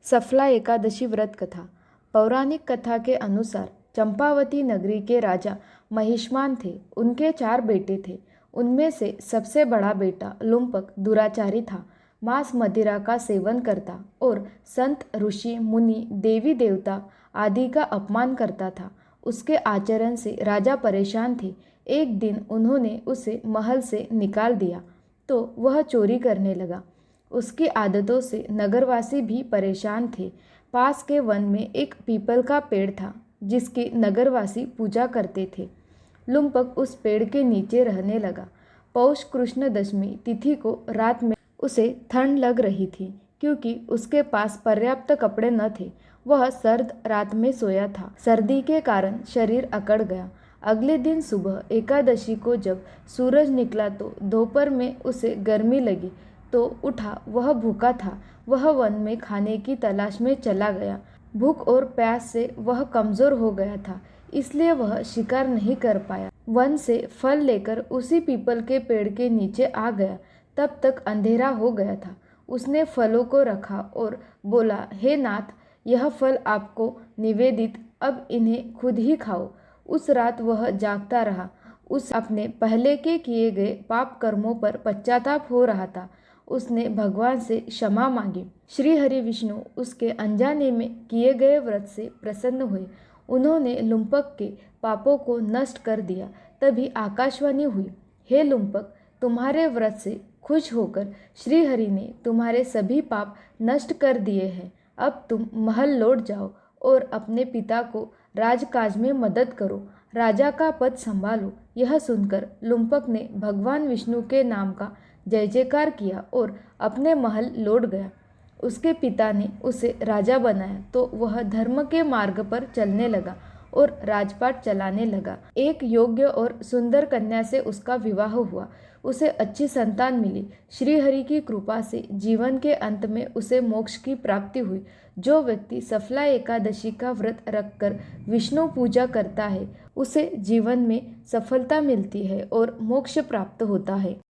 सफला एकादशी व्रत कथा। पौराणिक कथा के अनुसार चंपावती नगरी के राजा महिष्मान थे। उनके 4 बेटे थे। उनमें से सबसे बड़ा बेटा लुम्पक दुराचारी था। मांस मदिरा का सेवन करता और संत ऋषि मुनि देवी देवता आदि का अपमान करता था। उसके आचरण से राजा परेशान थे। एक दिन उन्होंने उसे महल से निकाल दिया तो वह चोरी करने लगा। उसकी आदतों से नगरवासी भी परेशान थे। पास के वन में एक पीपल का पेड़ था जिसकी नगरवासी पूजा करते थे। लुम्पक उस पेड़ के नीचे रहने लगा। पौष कृष्ण दशमी तिथि को रात में उसे ठंड लग रही थी क्योंकि उसके पास पर्याप्त कपड़े न थे। वह सर्द रात में सोया था। सर्दी के कारण शरीर अकड़ गया। अगले दिन सुबह एकादशी को जब सूरज निकला तो दोपहर में उसे गर्मी लगी तो उठा। वह भूखा था। वह वन में खाने की तलाश में चला गया। भूख और प्यास से वह कमजोर हो गया था, इसलिए वह शिकार नहीं कर पाया। वन से फल लेकर उसी पीपल के पेड़ के नीचे आ गया। तब तक अंधेरा हो गया था। उसने फलों को रखा और बोला, हे नाथ, यह फल आपको निवेदित, अब इन्हें खुद ही खाओ। उस रात वह जागता रहा। उस अपने पहले के किए गए पाप कर्मों पर पश्चाताप हो रहा था। उसने भगवान से क्षमा मांगी। श्री हरि विष्णु उसके अनजाने में किए गए व्रत से प्रसन्न हुए। उन्होंने लुम्पक के पापों को नष्ट कर दिया। तभी आकाशवाणी हुई, हे लुम्पक, तुम्हारे व्रत से खुश होकर श्री हरि ने तुम्हारे सभी पाप नष्ट कर दिए हैं। अब तुम महल लौट जाओ और अपने पिता को राजकाज में मदद करो, राजा का पद संभालो। यह सुनकर लुम्पक ने भगवान विष्णु के नाम का जय जयकार किया और अपने महल लौट गया। उसके पिता ने उसे राजा बनाया तो वह धर्म के मार्ग पर चलने लगा और राजपाट चलाने लगा। एक योग्य और सुंदर कन्या से उसका विवाह हुआ। उसे अच्छी संतान मिली। श्री हरि की कृपा से जीवन के अंत में उसे मोक्ष की प्राप्ति हुई। जो व्यक्ति सफला एकादशी का व्रत रखकर विष्णु पूजा करता है उसे जीवन में सफलता मिलती है और मोक्ष प्राप्त होता है।